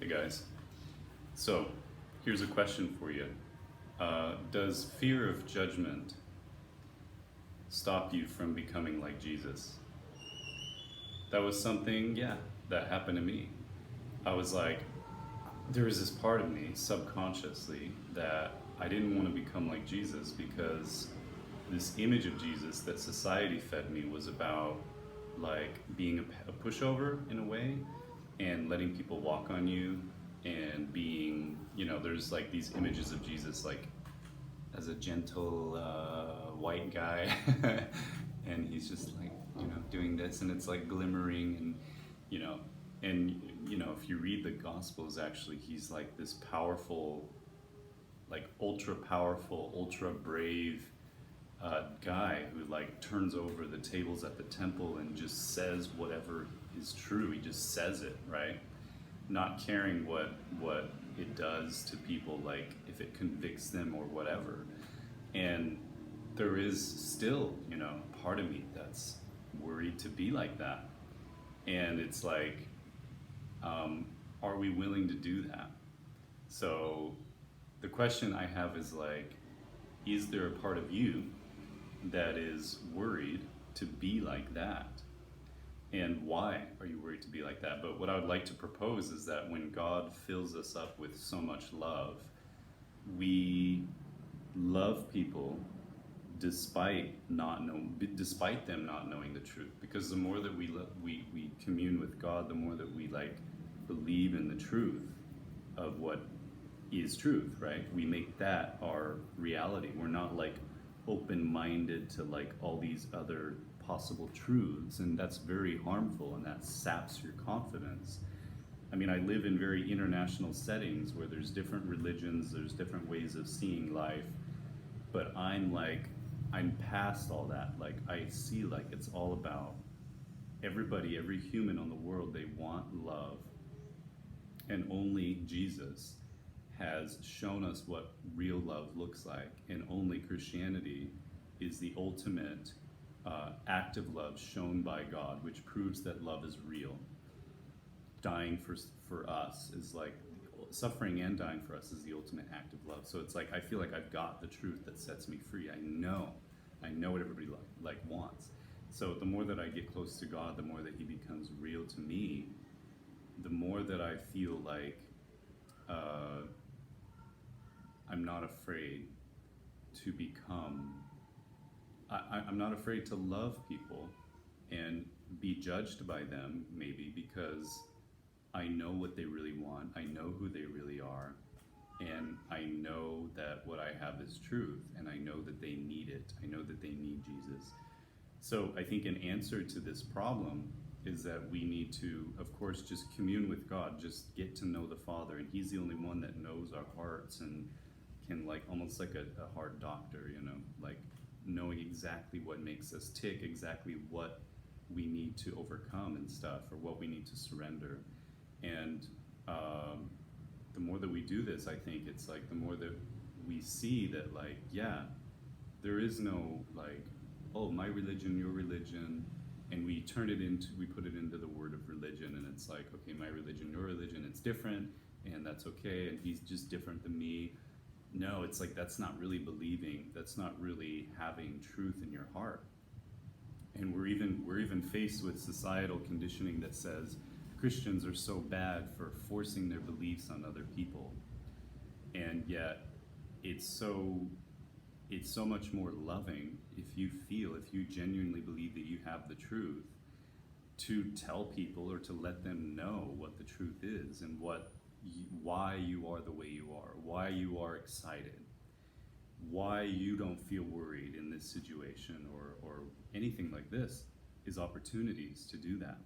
Hey guys. So, here's a question for you. Does fear of judgment stop you from becoming like Jesus? That was something, yeah, that happened to me. I was like, there was this part of me subconsciously that I didn't want to become like Jesus because this image of Jesus that society fed me was about like being a pushover in a way and letting people walk on you and being, there's like these images of Jesus like as a gentle white guy and he's just like, doing this and it's like glimmering you know, if you read the Gospels, actually, he's like this powerful, like ultra powerful, ultra brave guy who like turns over the tables at the temple and just says whatever is true. He just says it, right? Not caring what it does to people, like if it convicts them or whatever. And there is still, part of me that's worried to be like that. And it's like, are we willing to do that? So the question I have is like, is there a part of you that is worried to be like that? And why are you worried to be like that? But what I would like to propose is that when God fills us up with so much love, we love people despite them not knowing the truth. Because the more that we commune with God, the more that we like believe in the truth of what is truth, right? We make that our reality. We're not like open-minded to like all these other possible truths, and that's very harmful and that saps your confidence. I mean, I live in very international settings where there's different religions, there's different ways of seeing life, but I'm past all that. Like I see like it's all about everybody, every human on the world, they want love. And only Jesus has shown us what real love looks like, and only Christianity is the ultimate act of love shown by God, which proves that love is real. Dying for us is like suffering and dying for us is the ultimate act of love. So it's like I feel like I've got the truth that sets me free. I know what everybody like wants. So the more that I get close to God, the more that He becomes real to me, the more that I feel like I'm not afraid to become. I'm not afraid to love people and be judged by them, maybe because I know what they really want. I know who they really are. And I know that what I have is truth. And I know that they need it. I know that they need Jesus. So I think an answer to this problem is that we need to, of course, just commune with God, just get to know the Father. And He's the only one that knows our hearts and can like almost like a heart doctor, like knowing exactly what makes us tick, exactly what we need to overcome and stuff, or what we need to surrender. And the more that we do this, I think it's like the more that we see that like, yeah, there is no like, oh, my religion, your religion, and we put it into the word of religion, and it's like, okay, my religion, your religion, it's different, and that's okay, and he's just different than me. No, it's like that's not really believing. That's not really having truth in your heart. And we're even faced with societal conditioning that says Christians are so bad for forcing their beliefs on other people. And yet it's so much more loving if you genuinely believe that you have the truth, to tell people or to let them know what the truth is and why you are the way you are, why you are excited, why you don't feel worried in this situation or anything like this, is opportunities to do that.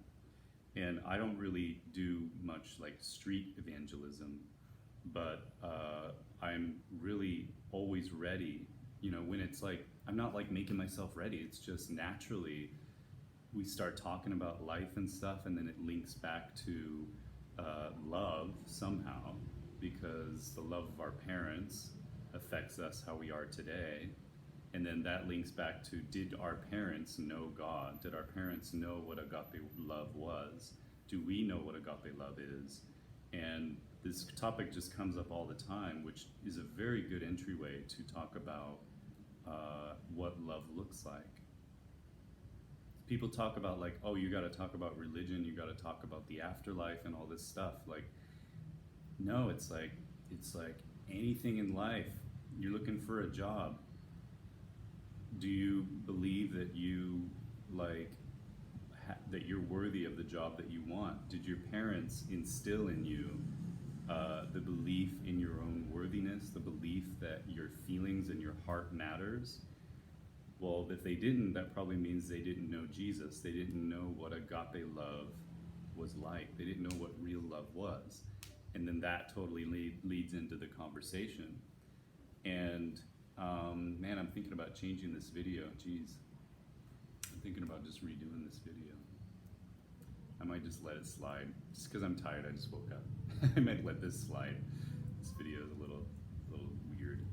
And I don't really do much like street evangelism, but I'm really always ready, when it's like, I'm not like making myself ready, it's just naturally we start talking about life and stuff, and then it links back to love somehow, because the love of our parents affects us how we are today. And then that links back to, did our parents know God? Did our parents know what agape love was? Do we know what agape love is? And this topic just comes up all the time, which is a very good entryway to talk about what love looks like. People talk about like, oh, you got to talk about religion, you got to talk about the afterlife and all this stuff. Like, no, it's like anything in life. You're looking for a job. Do you believe that you that you're worthy of the job that you want? Did your parents instill in you the belief in your own worthiness, the belief that your feelings and your heart matters? Well, if they didn't, that probably means they didn't know Jesus. They didn't know what agape love was like. They didn't know what real love was. And then that totally leads into the conversation. And man, I'm thinking about changing this video. Jeez. I'm thinking about just redoing this video. I might just let it slide. Just because I'm tired, I just woke up. I might let this slide. This video is a little weird,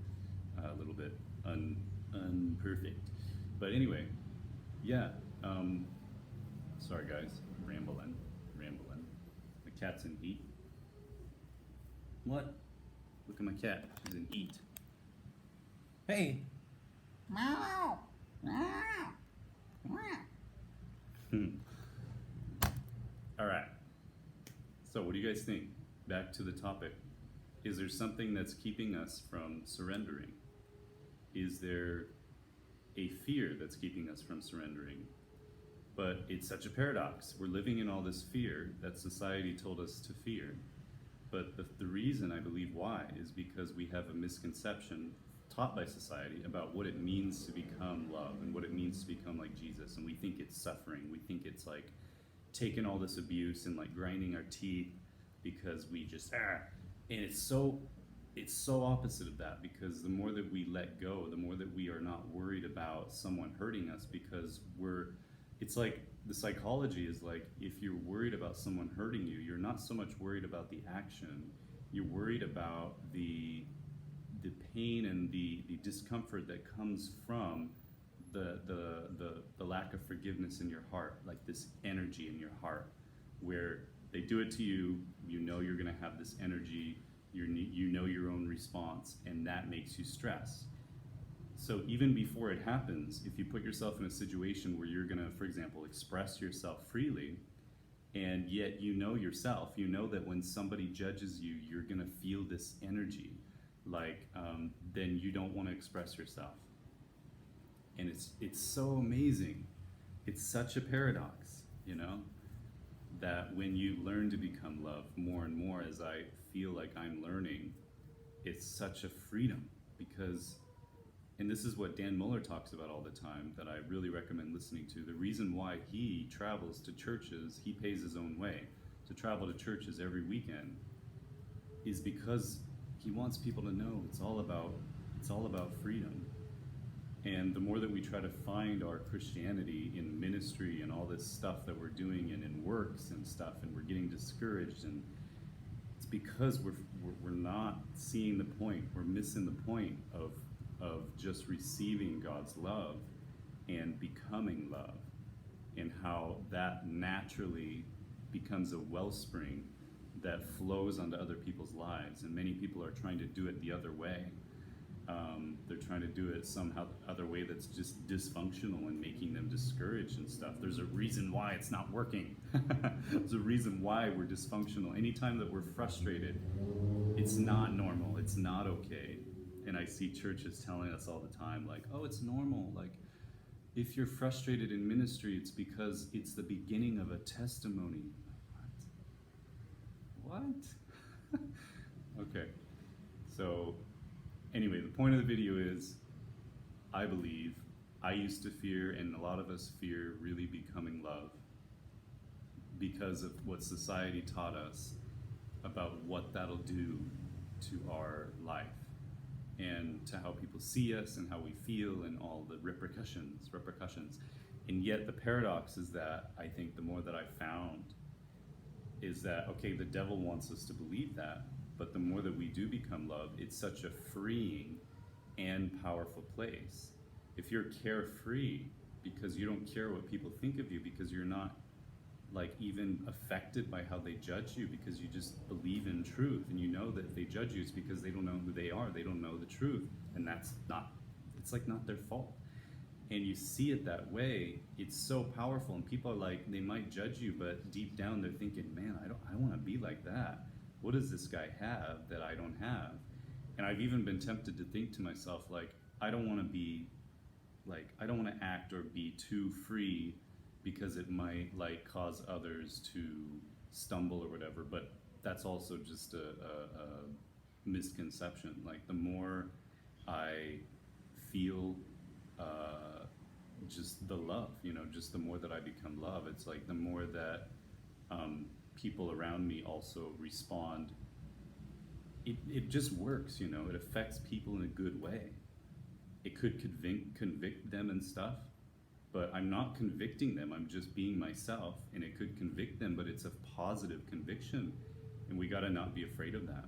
a little bit unperfect. But anyway, yeah. Sorry guys, rambling. The cat's in heat. What? Look at my cat. She's in heat. Hey. Meow. Meow. Meow. All right. So what do you guys think? Back to the topic. Is there something that's keeping us from surrendering? Is there a fear that's keeping us from surrendering? But it's such a paradox. We're living in all this fear that society told us to fear. But the reason I believe why is because we have a misconception taught by society about what it means to become love and what it means to become like Jesus. And we think it's suffering. We think it's like taking all this abuse and like grinding our teeth because we just and it's so opposite of that, because the more that we let go, the more that we are not worried about someone hurting us, because it's like the psychology is like, if you're worried about someone hurting you, you're not so much worried about the action, you're worried about the pain and the discomfort that comes from the lack of forgiveness in your heart, like this energy in your heart, where they do it to you, you know you're gonna have this energy, you know your own response, and that makes you stress. So even before it happens, if you put yourself in a situation where you're gonna, for example, express yourself freely, and yet you know yourself, you know that when somebody judges you, you're gonna feel this energy, like then you don't want to express yourself. And it's so amazing. It's such a paradox, you know, that when you learn to become love more and more, as I feel like I'm learning, it's such a freedom. Because, and this is what Dan Muller talks about all the time, that I really recommend listening to. The reason why he travels to churches, he pays his own way to travel to churches every weekend, is because he wants people to know it's all about freedom. And the more that we try to find our Christianity in ministry and all this stuff that we're doing and in works and stuff, and we're getting discouraged, and it's because we're not seeing the point. We're missing the point of just receiving God's love and becoming love, and how that naturally becomes a wellspring that flows onto other people's lives. And many people are trying to do it the other way. They're trying to do it somehow other way that's just dysfunctional and making them discouraged and stuff. There's a reason why it's not working. There's a reason why we're dysfunctional. Anytime that we're frustrated, it's not normal. It's not okay. And I see churches telling us all the time, like, oh, it's normal. Like, if you're frustrated in ministry, it's because it's the beginning of a testimony. What? Okay. So anyway, the point of the video is, I believe, I used to fear, and a lot of us fear, really becoming love because of what society taught us about what that'll do to our life and to how people see us and how we feel and all the repercussions. And yet the paradox is that I think the more that I found is that, okay, the devil wants us to believe that, but the more that we do become love, it's such a freeing and powerful place. If you're carefree because you don't care what people think of you, because you're not like even affected by how they judge you, because you just believe in truth, and you know that if they judge you, it's because they don't know who they are, they don't know the truth, and that's not, it's like not their fault. And you see it that way, it's so powerful, and people are like, they might judge you, but deep down they're thinking, man, I want to be like that. What does this guy have that I don't have? And I've even been tempted to think to myself, like, I don't want to be, like, I don't want to act or be too free, because it might like cause others to stumble or whatever. But that's also just a misconception. Like, the more I feel just the love, you know, just the more that I become love, it's like the more that people around me also respond. It just works, you know, it affects people in a good way. It could convict them and stuff, but I'm not convicting them, I'm just being myself, and it could convict them, but it's a positive conviction, and we gotta not be afraid of that.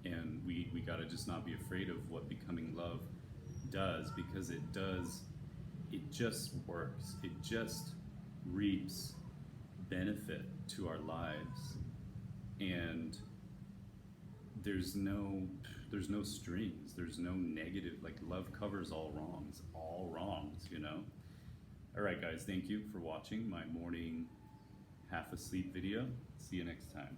And we gotta just not be afraid of what becoming love does, because it just works. It just reaps benefit to our lives, and there's no strings, there's no negative, like love covers all wrongs, you know? All right, guys, thank you for watching my morning half asleep video. See you next time.